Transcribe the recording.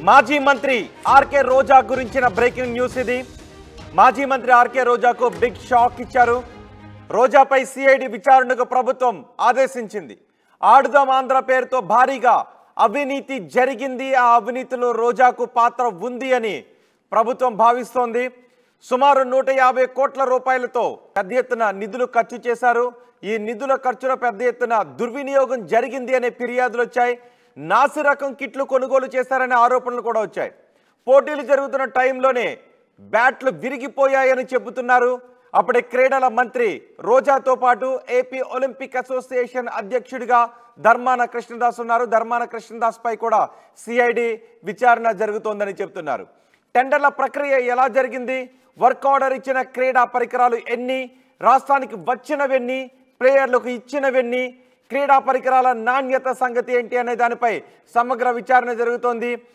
మాజీ మంత్రి ఆర్కే రోజా గురించిన బ్రేకింగ్ న్యూస్ ఇది. మాజీ మంత్రి ఆర్కే రోజాకు బిగ్ షాక్ ఇచ్చారు. రోజాపై సిఐడి విచారణకు ప్రభుత్వం ఆదేశించింది. ఆడుదాం ఆంధ్ర పేరుతో భారీగా అవినీతి జరిగింది. ఆ అవినీతిలో రోజాకు పాత్ర ఉంది అని ప్రభుత్వం భావిస్తోంది. సుమారు 150 కోట్ల రూపాయలతో పెద్ద ఎత్తున నిధులు ఖర్చు చేశారు. ఈ నిధుల ఖర్చులో పెద్ద ఎత్తున దుర్వినియోగం జరిగింది అనే ఫిర్యాదులు వచ్చాయి. నాసి రకం కిట్లు కొనుగోలు చేశారనే ఆరోపణలు కూడా వచ్చాయి. పోటీలు జరుగుతున్న టైంలోనే బ్యాట్లు విరిగిపోయాయని చెబుతున్నారు. అప్పుడే క్రీడల మంత్రి రోజాతో పాటు ఏపీ ఒలింపిక్ అసోసియేషన్ అధ్యక్షుడిగా ధర్మాన కృష్ణదాస్ ఉన్నారు. ధర్మాన కృష్ణదాస్ పై కూడా సిఐడి విచారణ జరుగుతోందని చెబుతున్నారు. టెండర్ల ప్రక్రియ ఎలా జరిగింది, వర్క్ ఆర్డర్ ఇచ్చిన క్రీడా పరికరాలు ఎన్ని, రాష్ట్రానికి వచ్చినవెన్ని, ప్లేయర్లకు ఇచ్చినవెన్ని, క్రీడా పరికరాల నాణ్యత సంగతి ఏంటి అనే దానిపై సమగ్ర విచారణ జరుగుతోంది.